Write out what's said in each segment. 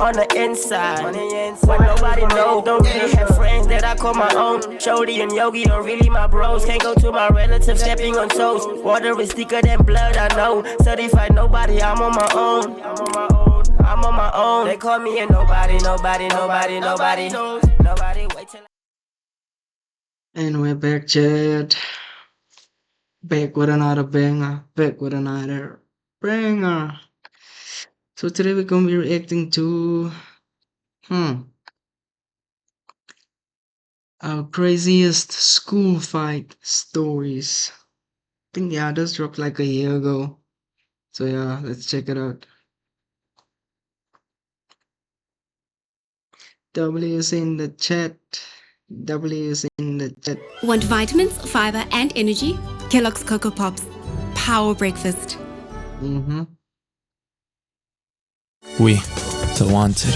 on the inside. When nobody knows, don't really have friends that I call my own. Shody and Yogi are really my bros. Can't go to my relatives stepping on toes. Water is thicker than blood, I know. Certified nobody, I'm on my own. I'm on my own. They call me a nobody. Nobody, wait till And we're back, chat. Back with another banger. So today we're gonna be reacting to our craziest school fight stories. I think this dropped like a year ago. So yeah, let's check it out. W's in the chat. Want vitamins, fiber, and energy? Kellogg's Cocoa Pops. Power breakfast. We, the wanted.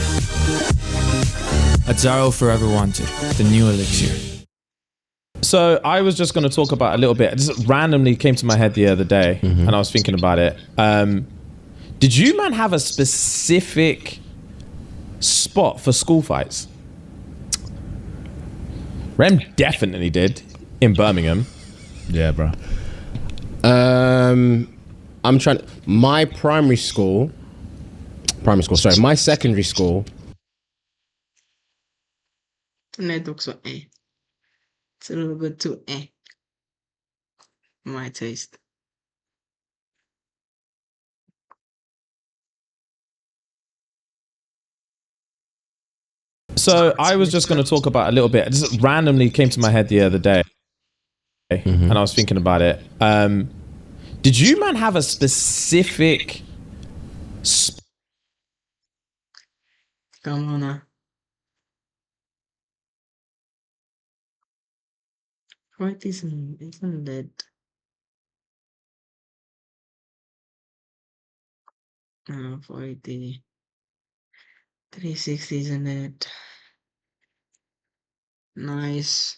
Azaro forever wanted, the new elixir. So I was just going to talk about a little bit. It just randomly came to my head the other day, and I was thinking about it. Did you, man, have a specific spot for school fights? Rem definitely did in Birmingham. Yeah, bro. I'm trying. My secondary school. Network so It's a little bit too my taste. So I was just going to talk about a little bit. It just randomly came to my head the other day, and I was thinking about it. Did you, man, have a specific Come on now. What isn't that? Oh, 40. 360, isn't it? Nice.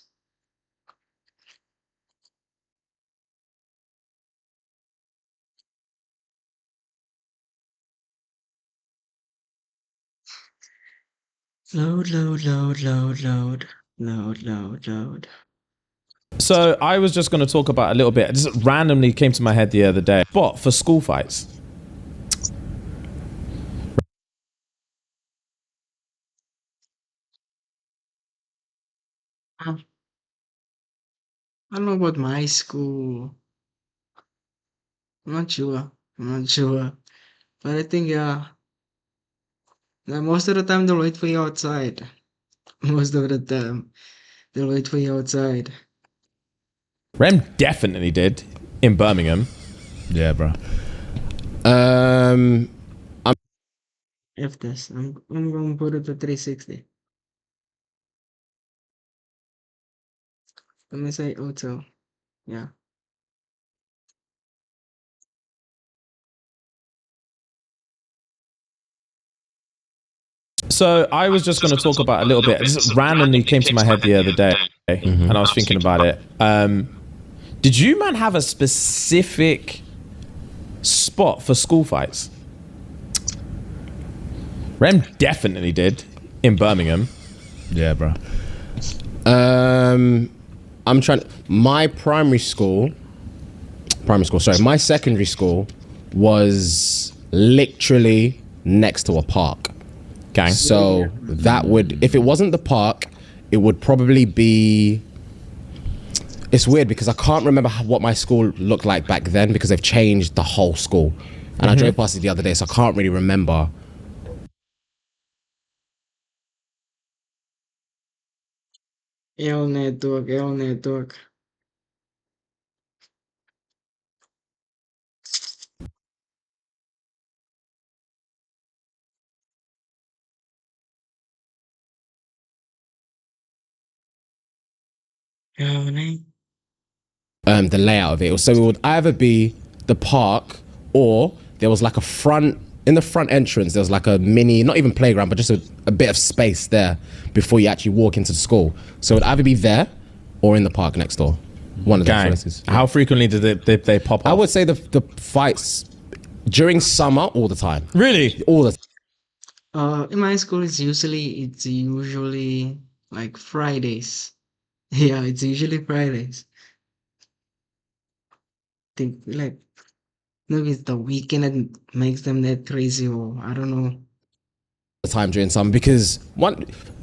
Load. So I was just going to talk about a little bit. It just randomly came to my head the other day. Spot for school fights. I don't know about my school. I'm not sure. But I think, yeah. Like, most of the time they'll wait for you outside. Rem definitely did in Birmingham. Yeah, bro. If this, I'm going to put it to 360. Let me say auto. Yeah. So I was just going to talk about a little bit. It just randomly came to my head the other day, and I was thinking about it. Did you, man, have a specific spot for school fights? Rem definitely did in Birmingham. Yeah, bro. I'm trying. My my secondary school was literally next to a park. Gang. So that would, if it wasn't the park, it would probably be. It's weird because I can't remember what my school looked like back then because they've changed the whole school. And I drove past it the other day, so I can't really remember. L network. The layout of it. So it would either be the park or there was like in the front entrance, there was like a mini, not even playground, but just a bit of space there before you actually walk into the school. So it would either be there or in the park next door. One of the places. How frequently did they pop up? I would say the fights during summer all the time. Really? All the time. In my school, it's usually like Fridays. Yeah, it's usually Fridays. Think like maybe it's the weekend that makes them that crazy, or I don't know. The time during summer because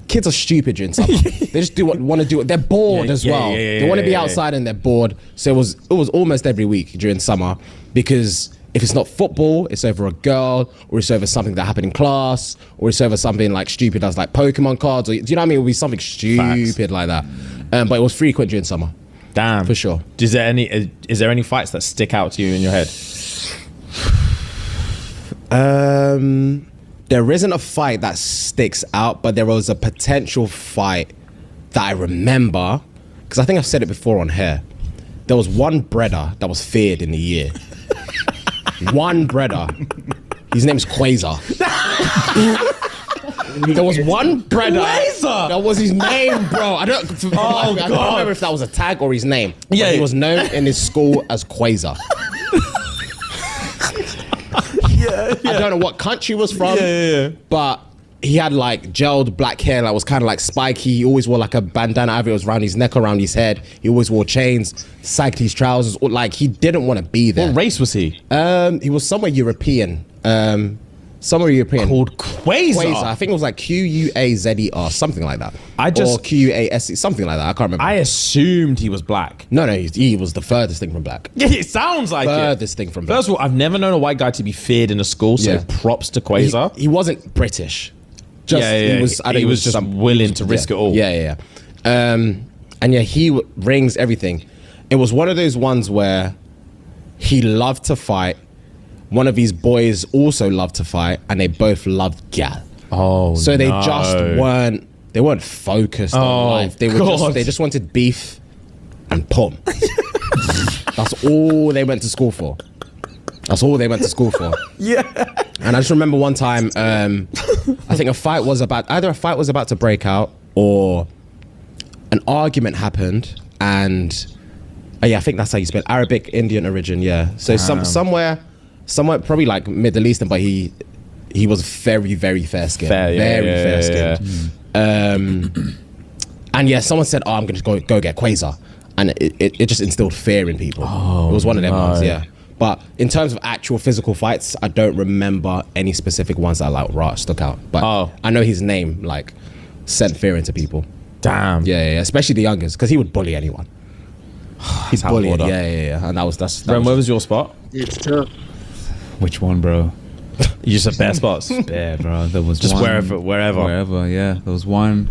kids are stupid during summer. They just do what want to do. They're bored as well. They want to be outside and they're bored. So it was almost every week during summer because if it's not football, it's over a girl, or it's over something that happened in class, or it's over something like stupid as like Pokemon cards, or do you know what I mean? It would be something stupid like that. But it was frequent during summer. Damn, for sure. Is there any fights that stick out to you in your head? There isn't a fight that sticks out, but there was a potential fight that I remember because I think I've said it before on here. There was one brother that was feared in the year. One brother. His name's Quasar. There was one brother. Quasar. That was his name, bro. I don't remember if that was a tag or his name. Yeah, he was known in his school as Quasar. I don't know what country he was from, but he had like gelled black hair that was kind of like spiky. He always wore like a bandana, either it was around his neck or around his head. He always wore chains, sagged his trousers, or like he didn't want to be there. What race was he? He was somewhere European. Called Quasar. I think it was like Quazer, something like that. Or Quase, something like that. I can't remember. I assumed he was black. No, he was the furthest thing from black. Yeah, it sounds like furthest thing from black. First of all, I've never known a white guy to be feared in a school, so props to Quasar. He wasn't British. He was just willing to risk it all. Yeah. And yeah, he rings everything. It was one of those ones where he loved to fight. One of his boys also loved to fight, and they both loved gal. Oh, so they just weren't focused on life. They just wanted beef and pom. That's all they went to school for. Yeah. And I just remember one time, I think a fight was about to break out, or an argument happened, and I think that's how you spell Arabic Indian origin. Yeah. So somewhere probably like Middle Eastern, but he was very, very fair skinned. Fair skinned. And yeah, someone said, I'm going to go get Quasar. And it just instilled fear in people. It was one of them ones, yeah. But in terms of actual physical fights, I don't remember any specific ones that like stuck out. But I know his name like sent fear into people. Damn. Yeah, especially the youngest, because he would bully anyone. He's bullying. Yeah. And Ren, where was your spot? It's tough. Which one, bro? You just said bare spots. Yeah, bro. There was just one, wherever. Yeah, there was one.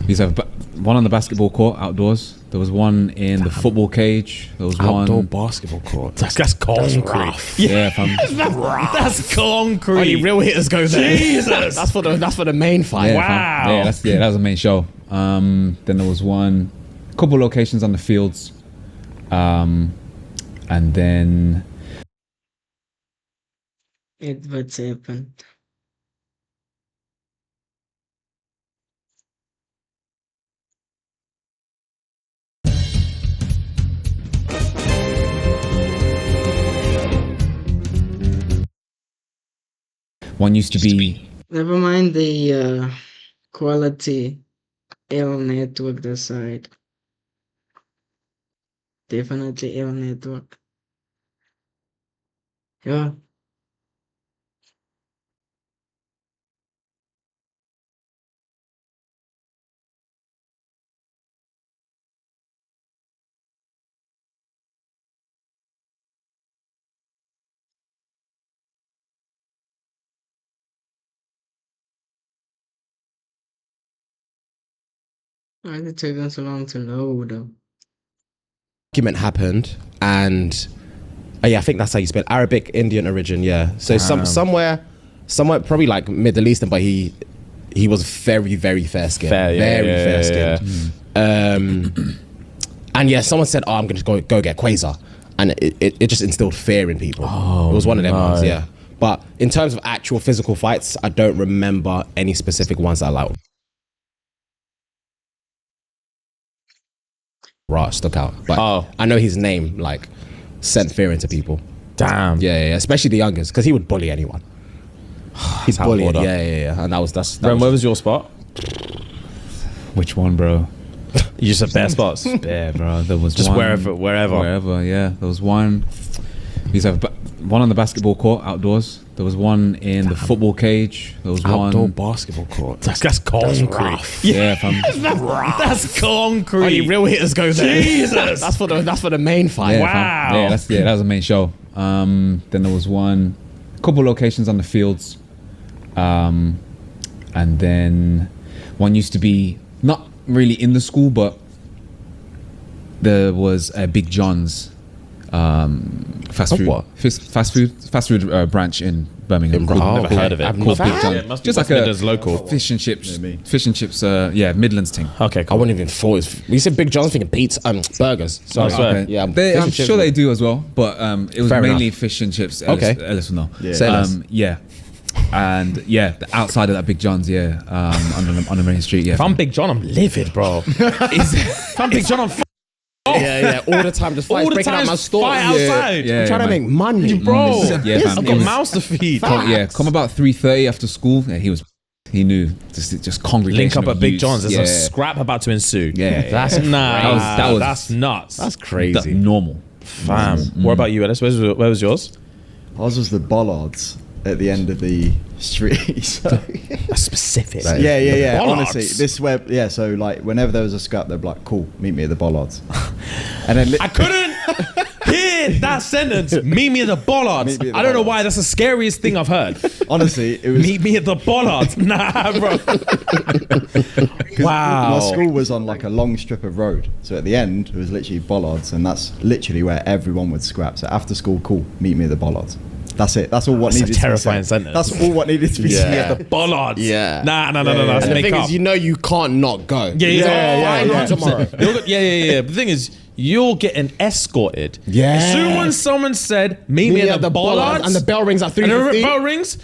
We used to have one on the basketball court outdoors. There was one in the football cage. There was outdoor one basketball court. That's concrete. Yeah, fam. That's concrete. Only real hitters go there. Jesus. that's for the main fight. Yeah, Wow. fam. That was the main show. Then there was a couple locations on the fields, and then. What's happened? One used to be. Never mind the quality L network the side. Definitely L network. Yeah. Why is it taking so long to load though? Argument happened, and I think that's how you spell Arabic Indian origin. Yeah. So somewhere probably like Middle Eastern, but he was very, very fair skinned. Fair skinned. And yeah, someone said, I'm going to go get Quasar, and it just instilled fear in people. It was one of them ones. Yeah. But in terms of actual physical fights, I don't remember any specific ones that I like. Stuck out, but I know his name like sent fear into people. Damn. Yeah, especially the youngest, because he would bully anyone. He's Top bullied. order. Yeah. And that Ren, was where was your spot? Which one, bro? You just said bare spots. Yeah, bro. There was Just one, wherever. Yeah, there was one. We used to have one on the basketball court outdoors. There was one in the football cage. There was outdoor one. basketball court. That's concrete. Yeah, fam. That's concrete. Only real hitters go there. Jesus. that's for the main fight. Yeah, Wow. fam. Yeah, that was the main show. Then there was one, couple locations on the fields, and then one used to be not really in the school, but there was a Big John's fast food branch in Birmingham. Never heard of it. I've Called never- Big John. Yeah, it must be Just like something a that's local. fish and chips, Midlands thing. Okay, I cool. wouldn't even thought it was. We said Big John's thinking pizza, burgers. Sorry. I swear. Yeah, I'm sure they do as well, but it was Fair mainly enough. fish and chips. Okay. Ellis will know. Yeah. Say less. Yeah, and the outside of that Big John's, on the main street. Yeah, If I'm Big John, I'm livid, bro. If I'm Big John, I'm yeah. All the time, just all fights the breaking out time my store. fight outside. Yeah. I'm trying to make money, Bro, Yeah, fam. I've It got was- mouths to feed. Come about 3:30 after school. Yeah, he knew just congregation. Link up of at Big youths. John's. There's Yeah. a scrap about to ensue. Yeah. That's Nah, was- that's nuts. That's crazy. That's normal. Fam. What about you, Ellis? Where was yours? Ours was the bollards at the end of the street. So, That's specific. yeah. Bollards. Honestly, this web. Yeah, so like whenever there was a scrap, they'd be like, "Cool, meet me at the bollards." And then I couldn't hear that sentence. Meet me at the bollards. Meet me at the I don't know bollards. why. That's the scariest thing I've heard. honestly, it was. Meet me at the bollards. Nah, bro. Wow. My school was on like a long strip of road, so at the end it was literally bollards, and that's literally where everyone would scrap. So after school, cool, meet me at the bollards. That's it. That's all what That's a needed to be terrifying said. sentence. That's all what needed to be Meet me said. at the bollards. Yeah. Nah. Yeah. That's And the make thing up. is, you can't not go. Yeah. tomorrow. Yeah. But the thing is, you're getting escorted. Yeah. As soon as someone said, meet me at the bollards, and the bell rings at and the 3:15. bell rings,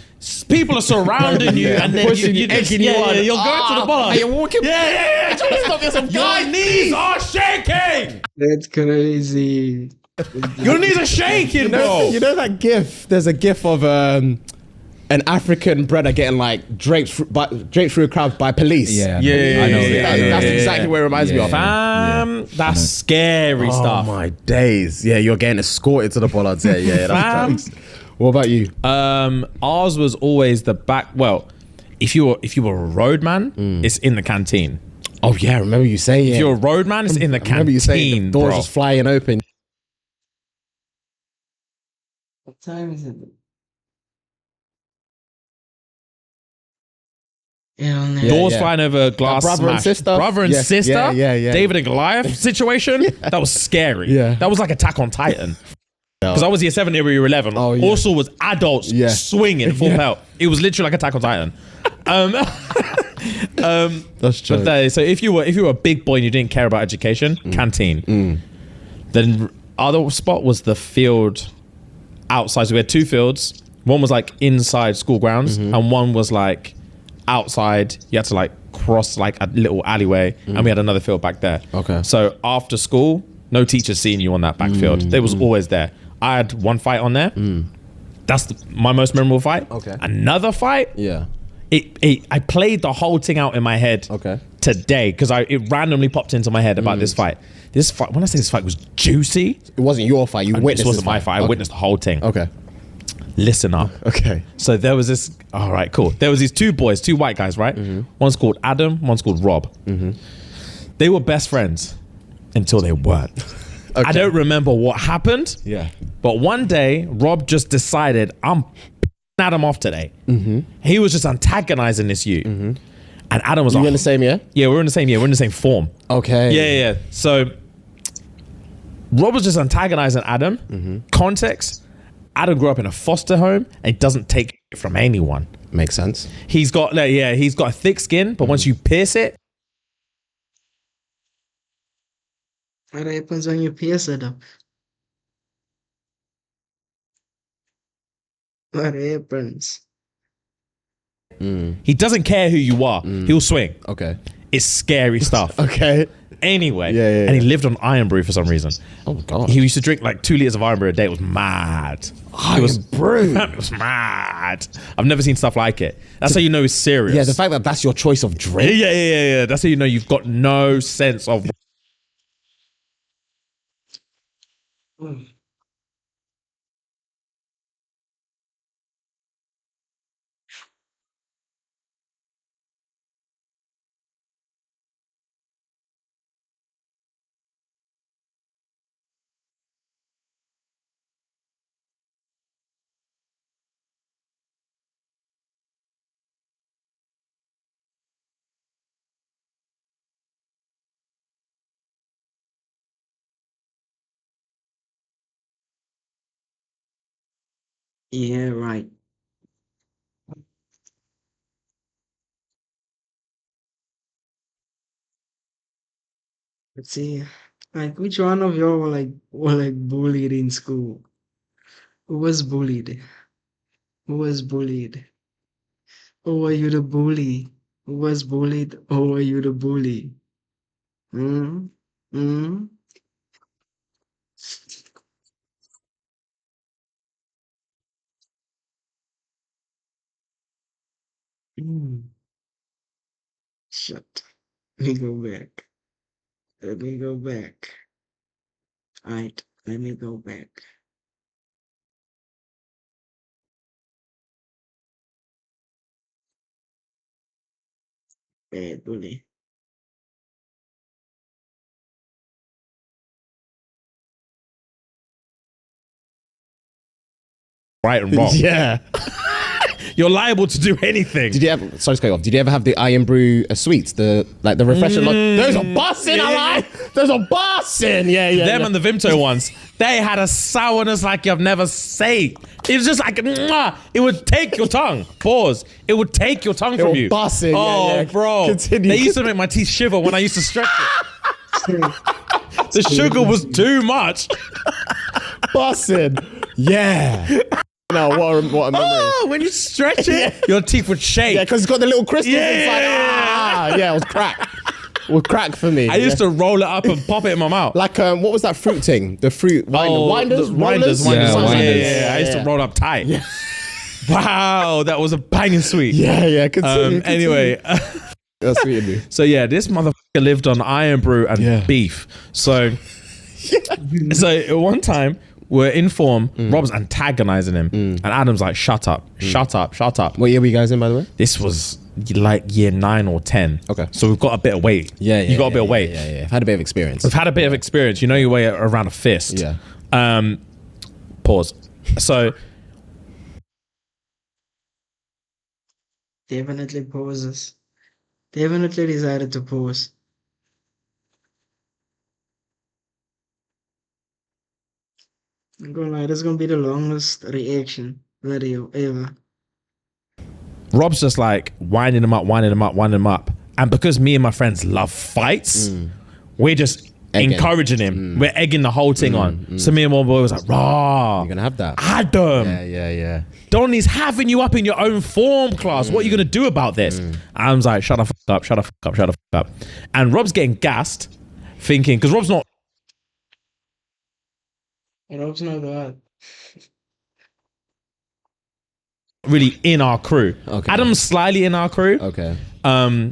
people are surrounding you, and then Pushing you, just, egging you on. you're going to the bollards. And you're walking. Yeah. Trying to stop yourself Your going. knees are shaking. That's crazy. Your knees are shaking, bro. You know that gif? There's a gif of an African brother getting like draped through a crowd by police. Yeah. I know. That's exactly what it reminds me of. Fam, that's scary stuff. Oh my days. Yeah, you're getting escorted to the bollards. Yeah. Fam. That's jokes. What about you? Ours was always the back. Well, if you were a roadman, it's in the canteen. Oh yeah, I remember you saying If you're a roadman, it's in the I remember you saying canteen, the doors bro. just flying open. What time is it? Yeah, on there. Doors yeah. flying over, glass brother and smashed. sister? Brother and Yeah, sister. yeah. David and Goliath situation. That was scary. Yeah. That was like Attack on Titan. Because I was year 7, they were year 11. Oh, yeah. Also was adults Yeah. swinging full pelt. It was literally like Attack on Titan. That's true. So if you were a big boy and you didn't care about education, canteen. Then other spot was the field outside. So we had 2 fields. One was like inside school grounds, and one was like outside. You had to like cross like a little alleyway, and we had another field back there. Okay. So after school, no teacher seeing you on that back field. They was always there. I had one fight on there. That's my most memorable fight. Okay. Another fight. Yeah. I played the whole thing out in my head today because it randomly popped into my head about this fight. This fight, when I say this fight was juicy, It wasn't your fight. You witnessed this wasn't my fight. I Okay. witnessed the whole thing. Okay. Listen up. Okay. So there was this. All right, cool. There was these 2 boys, 2 white guys, right? One's called Adam. One's called Rob. They were best friends until they weren't. I don't remember what happened. Yeah. But one day, Rob just decided, I'm Adam off today. He was just antagonizing this youth. And Adam was You like, in the same year? yeah, we're in the same year. We're in the same form. Okay. Yeah. So Rob was just antagonizing Adam. Context, Adam grew up in a foster home and doesn't take it from anyone. Makes sense. He's got a thick skin, but once you pierce it, What happens when you pierce it up? What happens? he doesn't care who you are. He'll swing. Okay. It's scary stuff. Okay. Anyway, Yeah. and he lived on iron brew for some reason. Oh god. He used to drink like 2 liters of iron brew a day. It was mad. Iron brew. It was mad. I've never seen stuff like it. That's how you know it's serious. Yeah, the fact that that's your choice of drink. Yeah. That's how you know you've got no sense of. Yeah, right. Let's see. Like, which one of y'all were like bullied in school? Who was bullied? Who was bullied? Or were you the bully? Who was bullied? Or were you the bully? Hmm? Hmm? Hmm. Shut. Let me go back. Let me go back. Alright, let me go back. Bad bully. Right and wrong. Yeah. You're liable to do anything. Did you ever? Sorry to cut you off. Did you ever have the iron brew sweets? The refreshing. There's a bus in. There's a bus in. Yeah. Them and the Vimto ones, they had a sourness like you've never seen. It was just like, mwah, it would take your tongue. Pause. It would take your tongue from were you. bussing, Oh, yeah. bro. Continue. They used to make my teeth shiver when I used to stretch it. The sugar was too much. Bussin'. Yeah. No, what a memory. Oh, when you stretch it, your teeth would shake. Yeah, because it's got the little crystals Yeah. inside. Yeah, it was crack. It was crack for me. I used to roll it up and pop it in my mouth. Like, what was that fruit thing? The fruit winders? Winders. Yeah, winders. Yeah. I used to roll up tight. Yeah. Wow, that was a banging sweet. Yeah. Continue. Anyway, That's sweet of you. so yeah, this motherfucker lived on iron brew and beef. So, so at one time we're in form. Rob's antagonizing him, and Adam's like, "Shut up, shut up, shut up." What year were you guys in, by the way? This was like year 9 or 10. Okay. So we've got a bit of weight. You got a bit of weight. Yeah. I've had a bit of experience. We've had a bit of experience. You know your way around a fist. Yeah. Pause. So Definitely pauses. Definitely decided to pause. I'm gonna lie, this is gonna be the longest reaction video ever. Rob's just like winding him up. And because me and my friends love fights, we're just Egging. encouraging him. We're egging the whole thing on. So me and one boy was like, "Raw, You're gonna have that. Adam, Yeah. Donnie's having you up in your own form class. What are you gonna do about this?" Adam's like, "Shut the fuck up. And Rob's getting gassed, thinking, because Rob's not Rob's not that. really in our crew. Okay. Adam's slightly in our crew. Okay.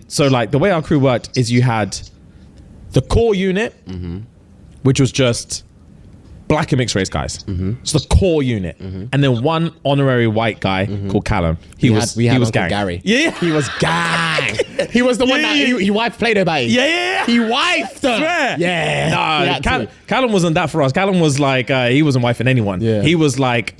So like the way our crew worked is you had the core unit, which was just black and mixed race guys. So the core unit, and then one honorary white guy called Callum. He was Uncle gang. Gary. Yeah, He was gang. He was the one that he wifed Play-Doh baby. yeah. He wifed her. Swear. Yeah. Nah, He had to. Callum wasn't that for us. Callum was like he wasn't wifing anyone. Yeah. He was like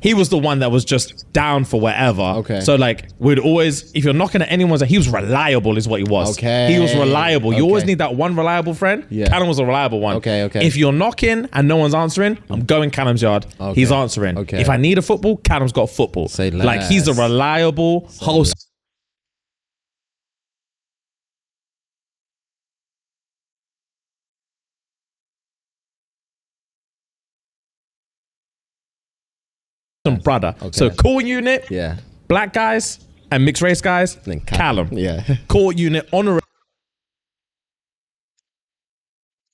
he was the one that was just down for whatever. Okay. So like we'd always, if you're knocking at anyone's, he was reliable is what he was. Okay. He was reliable. You always Okay. need that one reliable friend. Yeah. Callum was a reliable one. Okay. If you're knocking and no one's answering, I'm going Callum's yard. Okay. He's answering. Okay. If I need a football, Callum's got football. Say like he's a less. reliable whole. Brother. Okay. So core unit, Yeah. black guys, and mixed race guys, Then Callum. Yeah. Core unit honorary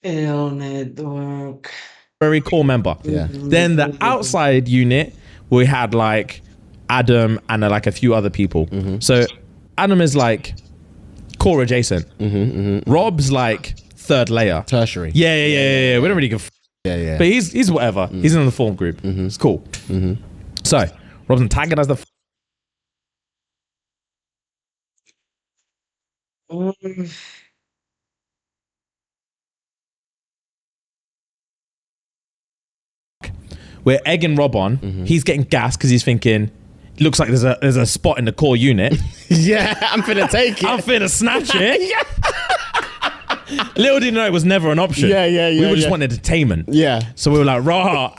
L network. core member. Yeah. Then the outside unit, we had like Adam and like a few other people. So Adam is like core adjacent. Rob's like third layer. Tertiary. Yeah. We don't really give. Yeah. But he's whatever. He's in the form group. It's cool. So Rob's antagonized the. We're egging Rob on. He's getting gassed because he's thinking, looks like there's a spot in the core unit. Yeah, I'm finna take it. I'm finna snatch it. Little did you know it was never an option. Yeah, We were just wanting entertainment. Yeah. So we were like, rah.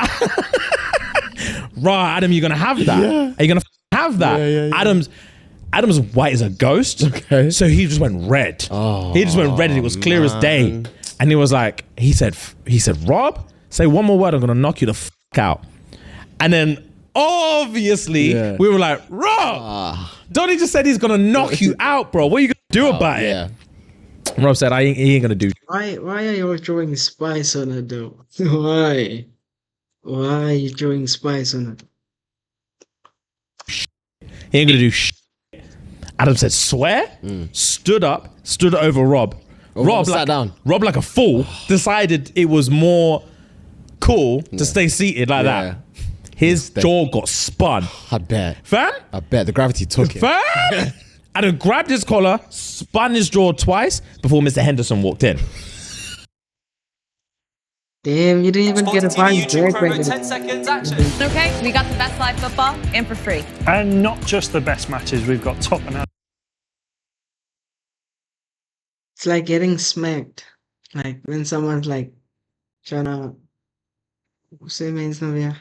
Rah, Adam, you're gonna have that. Yeah. Are you gonna have that? Yeah. Adam's white as a ghost. Okay. So he just went red. Oh, he just went red and it was clear as day. And he was like, he said, Rob, say one more word, I'm gonna knock you the out. And then obviously we were like, Rob, Donnie just said he's gonna knock you out, bro. What are you gonna do about it? Rob said, he ain't gonna do. Why are you throwing spice on it though? Why? Why are you throwing spice on it? He ain't gonna do shit. Adam said, swear, stood over Rob. Rob sat down. Rob, like a fool, decided it was more cool to stay seated like that. His jaw got spun. I bet. Fam? I bet the gravity took it. Fam? Adam grabbed his collar, spun his jaw twice before Mr. Henderson walked in. Damn, you didn't even get a fine break. 10 seconds action. Okay, we got the best live football and for free. And not just the best matches, we've got top and It's like getting smacked. Like when someone's like trying to say means no yeah.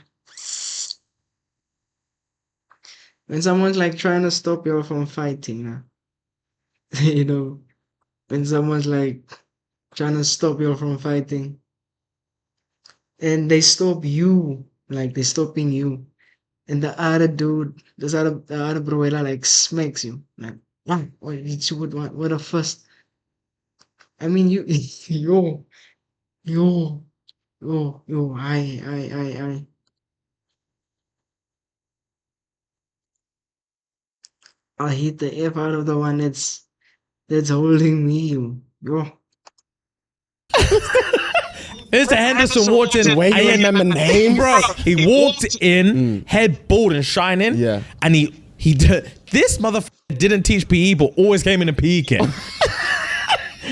When someone's like trying to stop you from fighting, you know, when someone's like trying to stop you from fighting, and they stop you, like they're stopping you, and the other dude, the other broela like smacks you, like what you would want? What a first. I mean, you, I. I'll hit the F out of the one that's holding me, yo. Mr. Henderson walked in. Wait, you remember names? Bro, he walked in, head bald and shining. Yeah. And he did, this motherfucker didn't teach PE, but always came in a PE kit.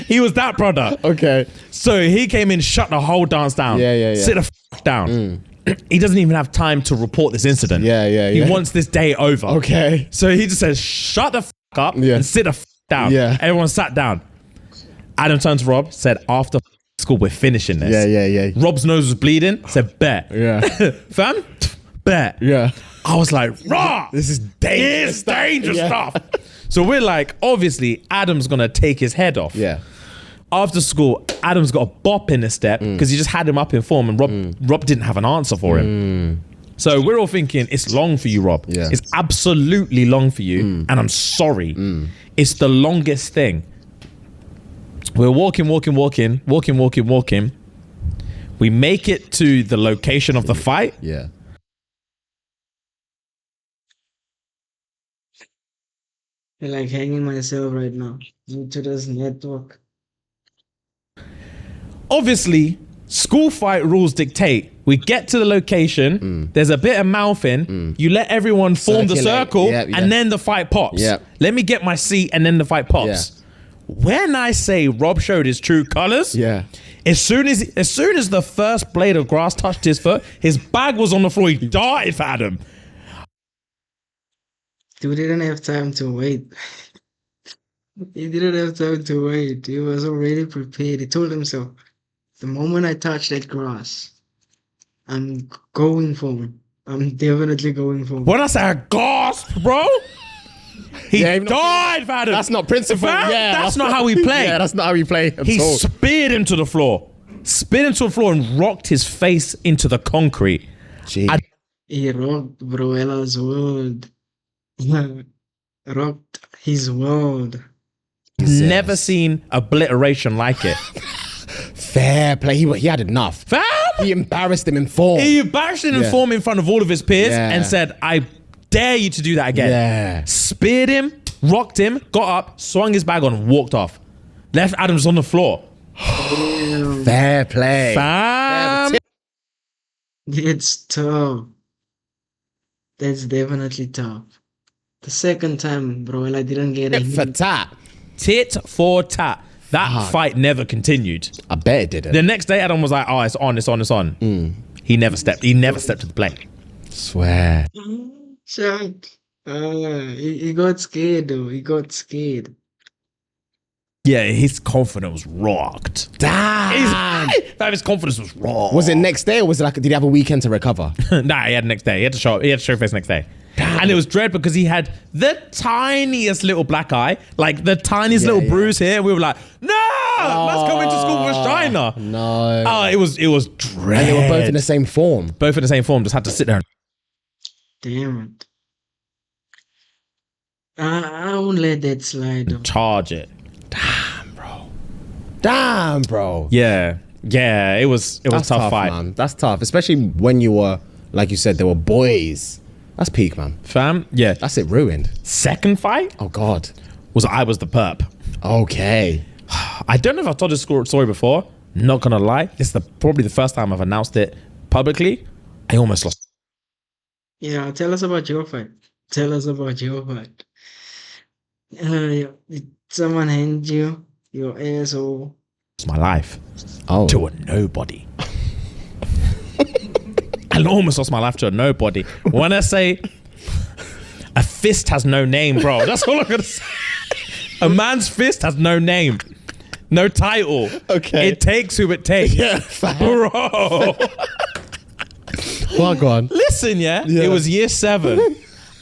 He was that brother. Okay. So he came in, shut the whole dance down. Yeah. Sit the f down. He doesn't even have time to report this incident. Yeah. He wants this day over. Okay. So he just says, shut the f up and sit the f down. Yeah. Everyone sat down. Adam turned to Rob, said, after school, we're finishing this. Yeah. Rob's nose was bleeding, said, bet. Yeah. Fam, bet. Yeah. I was like, rah! This is dangerous. It's dangerous Yeah. stuff. So we're like, obviously, Adam's gonna take his head off. Yeah. After school, Adam's got a bop in his step because he just had him up in form, and Rob didn't have an answer for him. So we're all thinking, it's long for you, Rob. Yeah. It's absolutely long for you, and I'm sorry. It's the longest thing. We're walking. We make it to the location of the fight. Yeah. I feel like hanging myself right now due to this network. Obviously, school fight rules dictate. We get to the location, there's a bit of mouthing, you let everyone form the Circulate. circle, Yeah. and then the fight pops. Yeah. Let me get my seat, and then the fight pops. Yeah. When I say Rob showed his true colors, Yeah. as soon as the first blade of grass touched his foot, his bag was on the floor. He darted for Adam. Dude didn't have time to wait. He didn't have time to wait. He was already prepared. He told himself, the moment I touch that grass, I'm going for him. I'm definitely going for him. When I say I gasped, bro, he died for Adam. That's not principle. Fam, Yeah. that's not how we play. Yeah, that's not how we play at He all. speared him to the floor. And rocked his face into the concrete. Gee. He rocked Broella's world. rocked his world. Never seen obliteration like it. Fair play. He had enough. Fam! He embarrassed him in form. He embarrassed him in Yeah. form in front of all of his peers Yeah. and said, I dare you to do that again. Yeah. Speared him, rocked him, got up, swung his bag on, and walked off. Left Adams on the floor. Fair play. Fam! It's tough. That's definitely tough. The second time, bro, I didn't get Tit it. for tat. Tit for tat. That fight never continued. I bet it didn't. The next day, Adam was like, "Oh, it's on, it's on, it's on." He never stepped to the plate. Swear. Shaq. He got scared though. He got scared. Yeah, his confidence was rocked. Damn. His confidence was rocked. Was it next day or was it like, did he have a weekend to recover? Nah, he had the next day. He had to show face next day. Damn. And it was dread because he had the tiniest little black eye, like the tiniest little bruise here. We were like, no, let's come into school with Shiner. No. Oh, it was dread. And they were both in the same form. Both in the same form, just had to sit there. Damn it. I won't let that slide though. Charge it. Damn, bro. Yeah. Yeah, it was a tough fight. man. That's tough. Especially when you were, like you said, there were boys. That's peak, man. Fam, yeah. That's it ruined. Second fight Oh, God. I was the perp. Okay. I don't know if I've told this story before. Not gonna lie. This is probably the first time I've announced it publicly. I almost lost. Yeah, tell us about your fight. Tell us about your fight. Did someone hand you your asshole? My life Oh. to a nobody. I almost lost my life to a nobody. When I say a fist has no name, bro, that's all I'm gonna say. A man's fist has no name, no title. Okay. It takes who it takes. Yeah, bro. Well, go on. Listen, yeah? Yeah. It was year 7.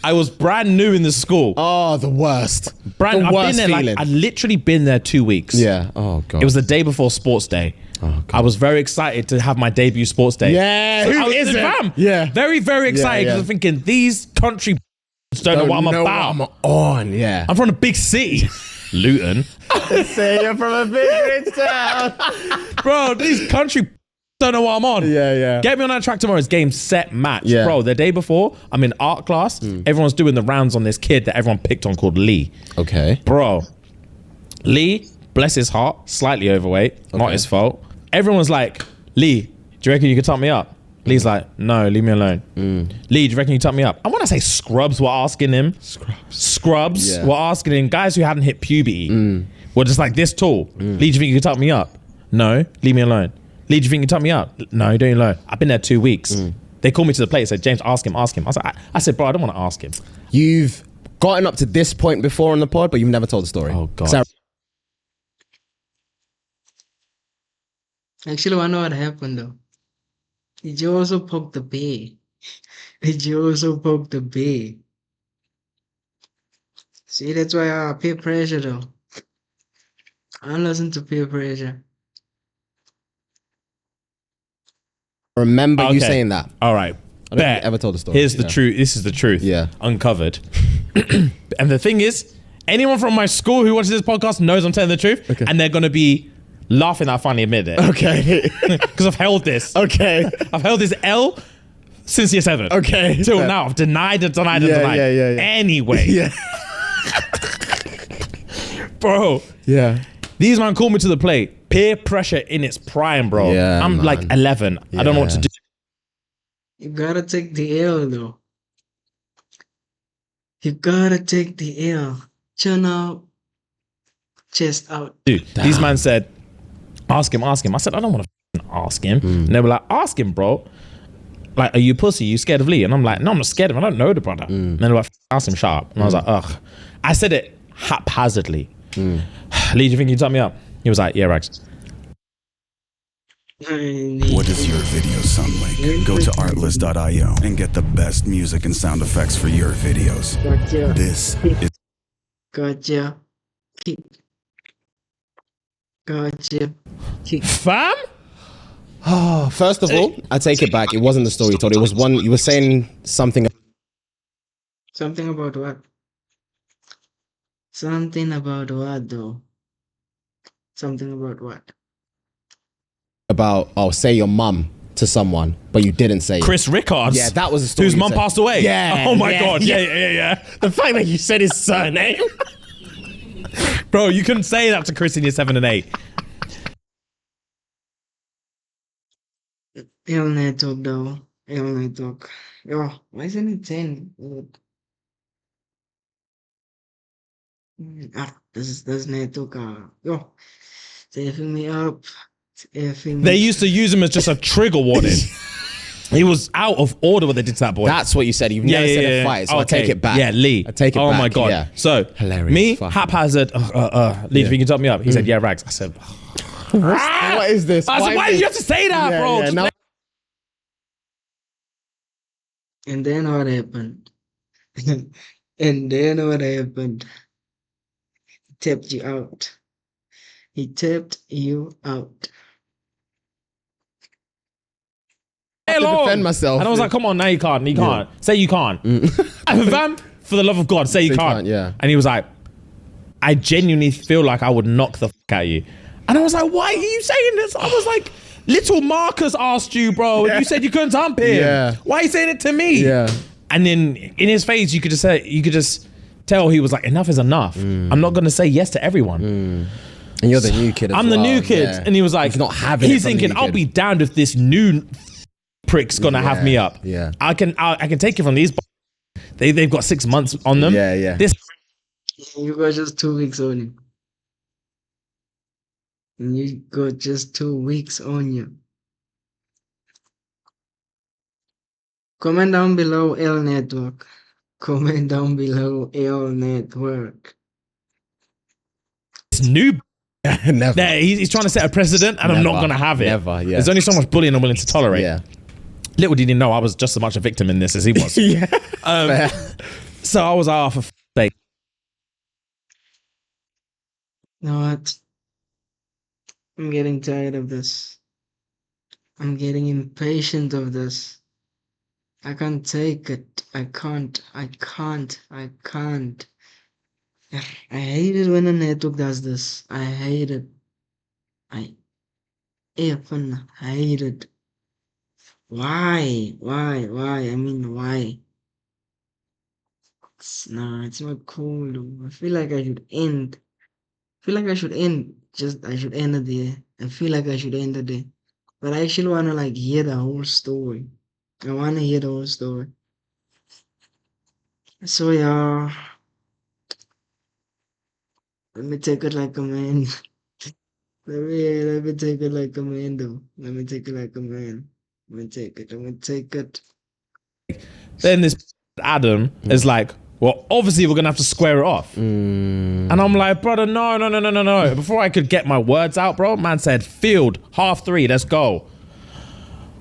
I was brand new in the school. Oh, the worst. Brand, the I've worst been there feeling. I'd literally been there 2 weeks. Yeah. Oh, God. It was the day before sports day. Oh, God. I was very excited to have my debut sports day. Yeah, who I was, isn't? fam, Yeah. Very, very excited because yeah. I'm thinking these country don't know what I'm about. I'm on, yeah. I'm from a big city. Luton. Say you're from a big rich town. Bro, these country don't know what I'm on. Yeah. Get me on that track tomorrow. It's game, set, match. Yeah. Bro, the day before, I'm in art class. Everyone's doing the rounds on this kid that everyone picked on called Lee. Okay. Bro, Lee, bless his heart, slightly overweight, not his fault. Everyone's like, Lee, do you reckon you could top me up? Lee's like, no, leave me alone. Lee, do you reckon you top me up? And when I say scrubs were asking him, scrubs Yeah. were asking him, guys who hadn't hit puberty were just like this tall. Lee, do you think you could top me up? No, leave me alone. Lee, do you think you can top me up? No, don't you alone. I've been there 2 weeks. They called me to the plate, said, James, ask him. I was like, I said, bro, I don't want to ask him. You've gotten up to this point before on the pod, but you've never told the story. Oh, God. So- Actually, I know what happened though. Did you also poke the bear? Did you also poke the bear? See, that's why I peer pressure though. I don't listen to peer pressure. remember you Okay. saying that. All right. I don't think you ever told the story. Here's the Yeah. truth. This is the truth. Yeah. Uncovered. And the thing is, anyone from my school who watches this podcast knows I'm telling the truth. Okay. And they're going to be laughing at finally admit it. Okay. Because I've held this. okay. I've held this L since year 7. Okay. Till Fair. now. I've denied it, denied it, Yeah, denied. yeah. Anyway. Yeah. Bro, Yeah. these man called me to the plate. Peer pressure in its prime, bro. Yeah, I'm like man. 11. I don't know what to Yeah. do. You gotta take the L though. You gotta take the L. Chin up, chest out. These man said, ask him. I said, I don't want to ask him. And they were like, ask him, bro. Like, are you pussy? You scared of Lee? And I'm like, no, I'm not scared of him. I don't know the brother. And they were like, ask him sharp. And I was like, ugh. I said it haphazardly. Lee, do you think you top me up? He was like, yeah, Rags. What does your video sound like? Go to artlist.io and get the best music and sound effects for your videos. Gotcha. This is Gotcha. Kick. Gotcha. Kick. Fam? First of all, I take it back. It wasn't the story you told. It was one. You were saying something. Something about what? Something about what though? Something about what? About say your mum to someone, but you didn't say Chris Rickards. Yeah, that was a story. Whose you mum said. passed away. Yeah. Oh my god. Yeah. The fact that you said his surname. Bro, you couldn't say that to Chris in year 7 and 8. Ill network though. Ill network. Yo, why isn't it 10? This network. Yo, it's effing me up. It's effing me. They used to use him as just a trigger warning. He was out of order when they did to that boy. That's what you said. You've never said a fight, so I take it back. Yeah, Lee. I take it back. Oh my god. Yeah. So Hilarious. me, Fuck. haphazard. Lee, if you can top me up. He said, "Yeah, Rags." I said, What is this? I said, why did you have to say that, bro? Just now- And then what happened? And then what happened? He tapped you out. He tapped you out. I have to defend myself. And I was like, come on, now you can't. You can't. Say you can't. Fam, for the love of God, say you can't. Yeah. And he was like, I genuinely feel like I would knock the fuck out of you. And I was like, why are you saying this? I was like, little Marcus asked you, bro. And you said you couldn't hump him. Yeah. Why are you saying it to me? Yeah. And then in his face, you could just tell he was like, enough is enough. I'm not gonna say yes to everyone. And you're the new kid. I'm the new kid. Yeah. And he was like, He's not having he's it from the thinking, new I'll kid. be damned if this new prick's gonna have me up. Yeah. I can take it from these. They've got 6 months on them. Yeah. This You got just 2 weeks on you. And you got just 2 weeks on you. Comment down below L Network. Comment down below L Network. new. Never. He's trying to set a precedent, and I'm not gonna have it. Never. Yeah. There's only so much bullying I'm willing to tolerate. Yeah. Little did he know I was just as much a victim in this as he was. Yeah. So I was like, oh, for sake. You know what? I'm getting tired of this. I'm getting impatient of this. I can't take it. I can't. I hate it when a network does this. I hate it. I effing hate it. Why? I mean, why? It's not cool, though. I feel like I should end. I should end it there. I feel like I should end it there. But I actually want to like hear the whole story. I want to hear the whole story. So yeah, let me take it like a man. let me take it like a man though. Let me take it like a man. Let me take it. Then this Adam is like, well, obviously we're gonna have to square it off. And I'm like, brother, no. Before I could get my words out, bro, man said, field, 3:30, let's go.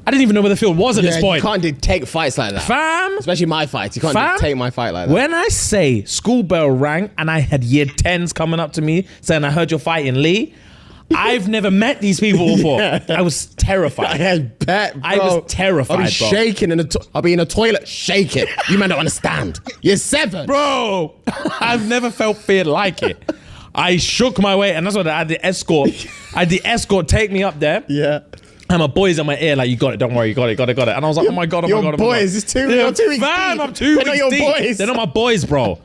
I didn't even know where the field was at this point. You can't take fights like that. Fam. Especially my fights. You can't take my fight like that. When I say school bell rang and I had year 10s coming up to me saying, I heard you're fighting Lee, I've never met these people before. I was terrified. I bet, bro. I was terrified, I'll be bro. shaking I'll be in a toilet shaking. You man don't understand. You're 7. Bro, I've never felt fear like it. I shook my way, and that's what I had the escort. Take me up there. Yeah. And my boys in my ear, like, you got it, don't worry, you got it. And I was like, oh my God. Your boys, it's 2 Yeah, you're 2 weeks fam, deep. I'm 2 weeks They're not your deep. boys. They're not my boys, bro.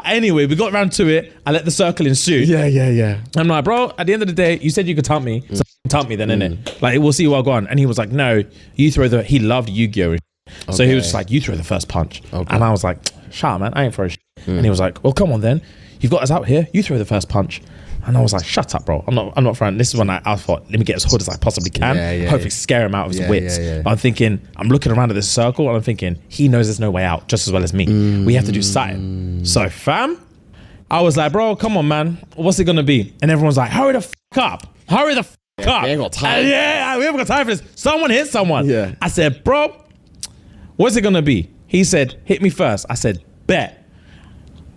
Anyway, we got around to it. I let the circle ensue. Yeah. I'm like, bro, at the end of the day, you said you could taunt me. So taunt me then, innit? Like, we'll see who I go on. And he was like, no, you throw he loved Yu-Gi-Oh! So he was just like, you throw the first punch. Okay. And I was like, shut up, man, I ain't throwing shit. And he was like, well, come on then. You've got us out here. You throw the first punch. And I was like, shut up, bro. I'm not throwing. This is when I thought, let me get as hood as I possibly can. Hopefully scare him out of his wits. But I'm thinking, I'm looking around at this circle and I'm thinking, he knows there's no way out just as well as me. We have to do something. So fam, I was like, bro, come on, man. What's it gonna be? And everyone's like, hurry the fuck up. Hurry the fuck up. We ain't got time. We haven't got time for this. Someone hit someone. Yeah. I said, bro, what's it gonna be? He said, hit me first. I said, bet.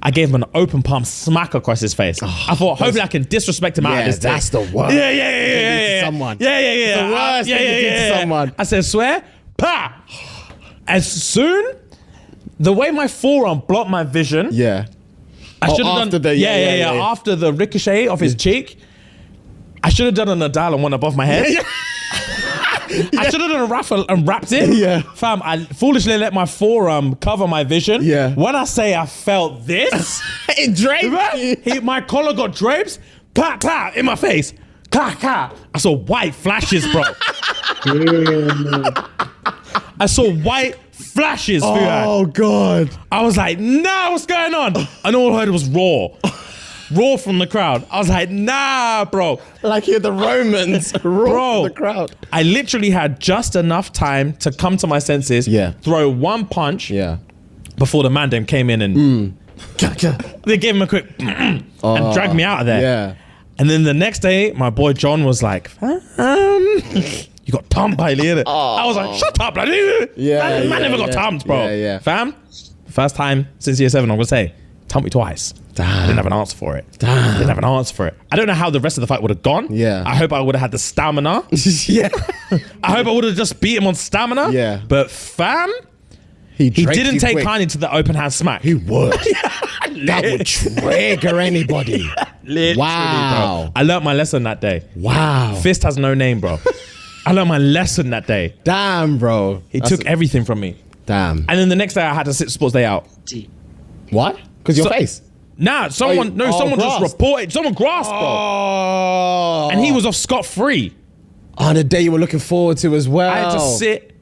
I gave him an open palm smack across his face. I thought, hopefully I can disrespect him out of this thing. That's the worst. Yeah. Someone. Yeah. The worst thing you did to someone. I said, swear, pa. As soon, the way my forearm blocked my vision, I should have after done the yeah. after the ricochet off his cheek. I should have done a Nadal and one above my head. I should have done a raffle and wrapped it. Yeah. Fam, I foolishly let my forearm cover my vision. Yeah. When I say I felt this, It draped. my collar got drapes. Clap, clap, in my face. Clap, clap. I saw white flashes, bro. I saw white flashes. Oh God. I was like, nah, what's going on? And all I heard was raw. Raw from the crowd. I was like, nah, bro. Like you're the Romans. Bro, the crowd. I literally had just enough time to come to my senses, Yeah. throw one punch Yeah. before the man then came in and they gave him a quick and dragged me out of there. Yeah. And then the next day, my boy John was like, you got thumped by Leah. I was like, shut up, bloody. Man never got thumped, bro. Yeah. Fam, first time since year 7, I'm gonna say, thumped me twice. Damn. I didn't have an answer for it. Didn't have an answer for it. I don't know how the rest of the fight would have gone. Yeah. I hope I would have had the stamina. Yeah. I hope I would have just beat him on stamina. Yeah. But fam, He didn't you take quick. kindly to the open hand smack. He would. That would trigger anybody. Literally, Wow. bro. I learned my lesson that day. Wow. Fist has no name, bro. I learned my lesson that day. Damn, bro. He took everything from me. Damn. And then the next day I had to sit sports day out. What? Because your face. Nah, someone just grasped. reported. Someone grasped, bro. Oh. And he was off scot-free. On a day you were looking forward to as well. I had to sit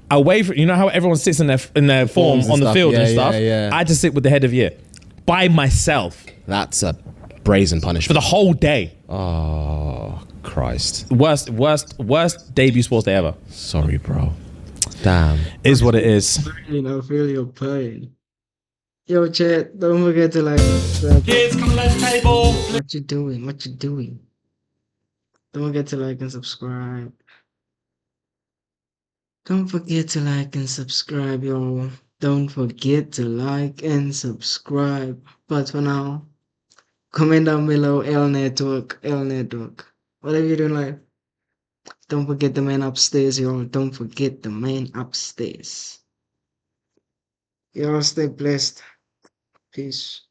away from, you know how everyone sits in their form Forms and on the stuff. field and Yeah, stuff? yeah. I had to sit with the head of year by myself That's a brazen for punishment. the whole day. Oh, Christ. Worst debut sports day ever. Sorry, bro. Damn. Is what it is. I feel your pain. Yo, chat, don't forget to like subscribe. Kids, come let's table. What you doing? What you doing? Don't forget to like and subscribe. Don't forget to like and subscribe, y'all. Don't forget to like and subscribe. But for now, comment down below L Network. Whatever you do in life. Don't forget the man upstairs, y'all. Don't forget the man upstairs. Y'all stay blessed. Peace.